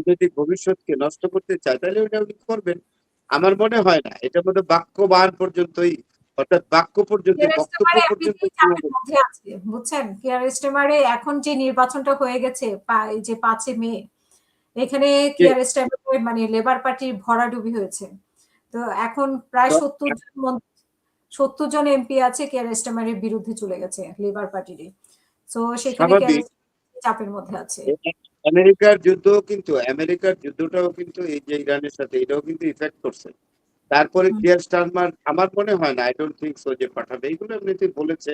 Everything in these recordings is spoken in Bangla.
রাজনৈতিক ভবিষ্যৎকে নষ্ট করতে চায় তাহলে ওটা উনি করবেন। আমার মনে হয় না এটার মধ্যে বাক্যবান পর্যন্তই, অর্থাৎ বাক্য পর্যন্ত, কিয়ার বক্তব্য স্টারমারে পর্যন্ত এমনিতেই চাপের মধ্যে আছে, বুঝছেন? কিয়ার স্টারমারে এখন যে নির্বাচনটা হয়ে গেছে এই যে ৫ মে, এখানে কিয়ার স্টারমারের মানে লেবার পার্টির ভরাডুবি হয়েছে। তো এখন প্রায় ৭০ জন এমপি আছে কিয়ার স্টারমারের বিরুদ্ধে চলে গেছে লেবার পার্টিরই। সো সেখানে কিয়ার স্বাভাবিক। স্টারমার চাপের মধ্যে আছে। আমেরিকার যুদ্ধটাও কিন্তু এই যে ইরানের সাথে এটাও কিন্তু ইফেক্ট করছে। তারপরে হুম, কিয়ার স্টারমার আমার মনে হয় না, আই ডোন্ট থিংক সো যে পাঠাবে। এইগুলো এমনিতেই বলেছে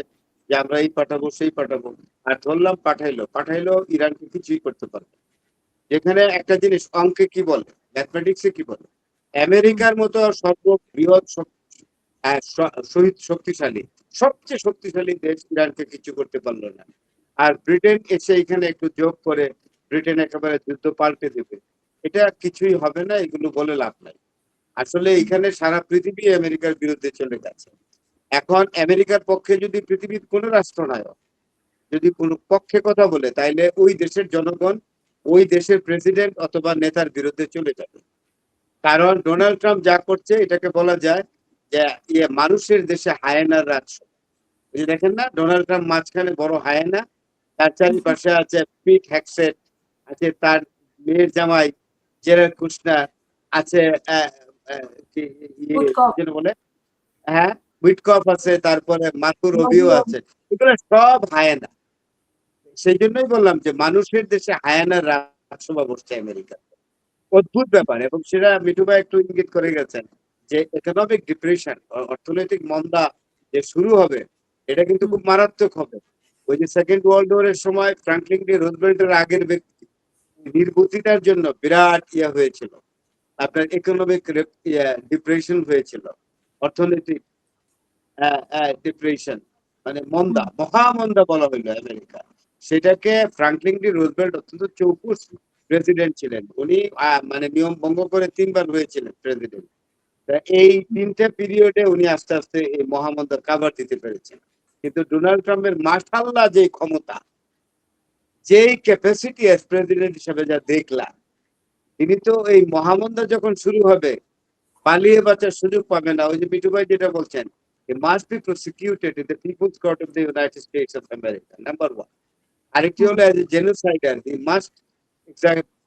যে আমরা এই পাঠাবো সেই পাঠাবো। আর ধরলাম পাঠাইলো ইরানকে কিছুই করতে পারবে না। যেখানে একটা জিনিস অঙ্কে কি বলে, ম্যাথমেটিক্সে কি বলে, হুম, আমেরিকার মতো সর্ববৃহৎ শহীদ শক্তিশালী, সবচেয়ে শক্তিশালী দেশ ইরানকে কিছু করতে পারলো না। আর ব্রিটেন এসে এখানে একটু যোগ করে ব্রিটেন একেবারে যুদ্ধ পাল্টে দেবে, এটা কিছুই হবে না, এগুলো বলে লাভ নাই। আসলে হুম, এখানে সারা পৃথিবী আমেরিকার বিরুদ্ধে চলে গেছে। এখন আমেরিকার পক্ষে যদি পৃথিবীর কোন রাষ্ট্রনায়ক যদি কোনো পক্ষে কথা বলে, তাইলে ওই দেশের জনগণ ওই দেশের প্রেসিডেন্ট অথবা নেতার বিরুদ্ধে চলে যাবে। কারণ ডোনাল্ড ট্রাম্প যা করছে এটাকে বলা যায় যে মানুষের দেশে হায়েনার রাজ। এই যে দেখেন না, ডোনাল্ড ট্রাম্প মাঝখানে বড় হায়েনা, তার চারিপাশে আছে পিট হ্যাকসেট, আছে তার মেয়ের জামাই জেরার্ড কুশনার, আছে কি উৎকট, যেন বলে, হ্যাঁ, উইটকফ আছে, তারপরে মার্কো রুবিও নবীও। আছে। এগুলো সব হায়েনা। সেই জন্যই বললাম যে মানুষের দেশে হায়ানার রাজসভা বসছে আমেরিকা। অদ্ভুত ব্যাপার। এবং সেটা মিঠু ভাই একটু ইঙ্গিত করে গেছেন যে ইকোনমিক ডিপ্রেশন, অর্থনৈতিক মন্দা যে শুরু হবে, এটা কিন্তু হুম, খুব মারাত্মক হবে। ওই যে সেকেন্ড ওয়ার্ল্ড ওয়ারের সময় ফ্রাঙ্কলিন ডি রুজভেল্টের আগের ব্যক্তি নির্বুদ্ধিতার জন্য বিরাট হয়েছিল, আপনার ইকোনমিক ডিপ্রেশন হয়েছিল, অর্থনৈতিক ডিপ্রেশন, মানে মন্দা, হুম, মহামন্দা বলা হইলো আমেরিকা। সেটাকে ফ্রাঙ্কলিন ডি রুজভেল্ট অত্যন্ত চৌকুস প্রেসিডেন্ট ছিলেন উনি, মানে নিয়ম ভঙ্গ করে ৩ বার হয়েছিলেন প্রেসিডেন্ট। এই ৩টে পিরিয়ডে উনি আস্তে আস্তে এই মহামন্দার কাভার দিতে পেরেছেন। কিন্তু ডোনাল্ড ট্রাম্পের মাশাআল্লাহ যে ক্ষমতা, যেই ক্যাপাসিটি এস প্রেসিডেন্ট হিসেবে যা দেখলাম, তিনি তো এই মহামন্দা যখন শুরু হবে পালিয়ে বাঁচার সুযোগ পাবে না। ওই যে বিটু ভাই যেটা বলছেন, he must be prosecuted in the People's Court of the United States of America, number 1। আরেকটি হুম। হলো as a genocider, he must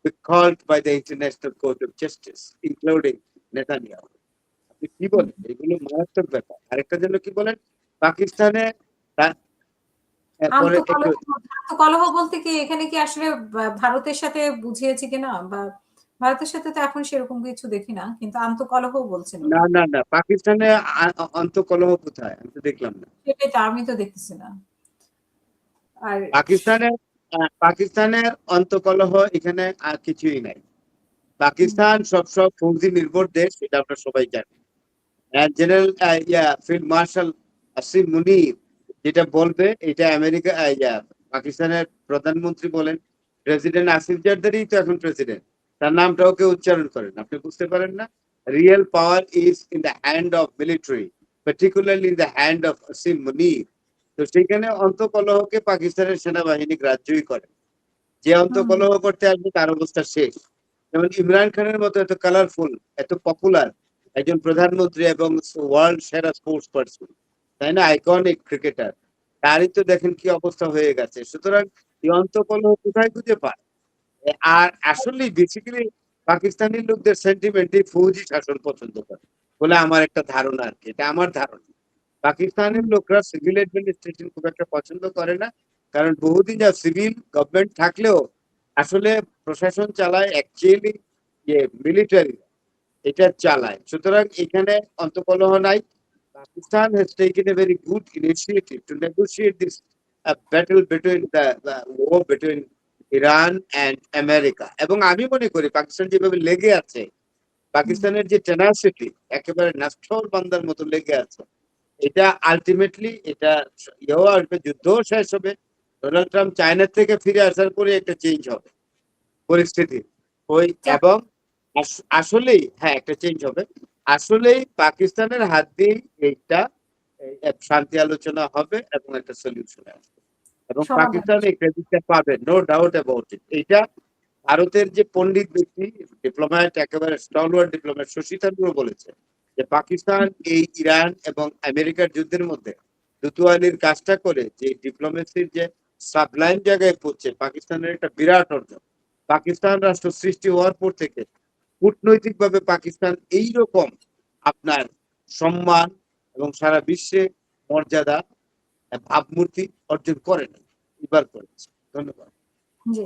be called by the International Court of Justice, including Netanyahu। আপনি কি হুম। বলেন, এগুলো মারাত্মক ব্যাপার। আরেকটা জন্য কি বলেন, পাকিস্তানে পরে একটু, আন্তঃকলহ বলতে কি এখানে কি আসলে ভারতের সাথে বুঝিয়েছে কিনা বা ভারতের সাথে তো এখন সেরকম কিছু দেখি না। কিন্তু আন্তঃকলহ বলছেন উনি। না পাকিস্তানে অন্তকলহ কোথায়, আমি তো দেখলাম না। সেটাই তো আমি তো দেখতেছি না। আর পাকিস্তানের অন্তকলহ এখানে আর কিছুই নাই। হুম, পাকিস্তান সব ফৌজি নির্ভর দেশ, এটা আমরা সবাই জানি। জেনারেল ফিল্ড মার্শাল আসিম মুনির যেটা বলবে, এটা আমেরিকা পাকিস্তানের প্রধানমন্ত্রী বলেন, প্রেসিডেন্ট আসিফ জারদারি তো এখন প্রেসিডেন্ট, তার নামটাও কেউ উচ্চারণ করেন, আপনি বুঝতে পারেন না। Real power is in the hand of military, particularly in the hand of Asim Munir. তো সেখানে অন্তকলহকে পাকিস্তানের সেনাবাহিনী গ্রাহ্যই করে। যে হুম, অন্তকলহ করতে আসবে তার অবস্থা শেষ। যেমন ইমরান খানের মতো এত কালারফুল, এত পপুলার একজন প্রধানমন্ত্রী এবং ওয়ার্ল্ড সেরা স্পোর্টস পার্সন, তাই না, আইকনিক ক্রিকেটার, তারই তো দেখেন কি অবস্থা হয়ে গেছে। সুতরাং এই অন্তকলহ কোথায় খুঁজে পায়? আর আসলে বেসিক্যালি পাকিস্তানি লোকদের সেন্টিমেন্টই ফৌজি শাসন পছন্দ করে বলে আমার একটা ধারণা আর কি, এটা আমার ধারণা। পাকিস্তানের হুম, লোকরা সিভিল অ্যাডমিনিস্ট্রেশন খুব একটা পছন্দ করে না, কারণ বহুদিন যা সিভিল গভর্নমেন্ট থাকলেও আসলে প্রশাসন চালায় অ্যাকচুয়ালি যে মিলিটারি, এটা চালায়। সুতরাং এখানে অন্তকলহ নাই। Pakistan has taken a very good initiative to negotiate this battle between the war between Iran and America. এবং আমি মনে করি পাকিস্তান যেভাবে লেগে আছে, হুম। পাকিস্তানের যে টেনাসিটি, একেবারে নাস্টর বান্দার মতো লেগে আছে, এটা আলটিমেটলি এটা ইয়েও আসবে, যুদ্ধও শেষ হবে। ডোনাল্ড ট্রাম্প চায়না থেকে ফিরে আসার পরে একটা চেঞ্জ হবে পরিস্থিতি। ওই যাক, এবং আসলেই হ্যাঁ একটা চেঞ্জ হবে। আসলেই পাকিস্তানের হাত দিয়ে এইটা শান্তি আলোচনা হবে এবং একটা সলিউশন আসবে এবং সমাধান। পাকিস্তান এই ক্রেডিটটা পাবে, নো ডাউট অ্যাবাউট ইট। এইটা ভারতের যে পণ্ডিত ব্যক্তি ডিপ্লোম্যাট, একেবারে স্টলওয়ার্ড ডিপ্লোম্যাট শশী থারুরও বলেছে যে পাকিস্তান এই ইরান এবং আমেরিকার যুদ্ধের মধ্যে দুতুয়ালির কাজটা করে যে ডিপ্লোমেসির যে সাবলাইম জায়গায় পড়ছে, পাকিস্তানের একটা বিরাট অর্জন। পাকিস্তান রাষ্ট্র সৃষ্টি হওয়ার পর থেকে কূটনৈতিকভাবে পাকিস্তান এইরকম আপনার সম্মান এবং সারা বিশ্বে মর্যাদা ভাবমূর্তি অর্জন করে না, এবার করেছে। ধন্যবাদ। জি।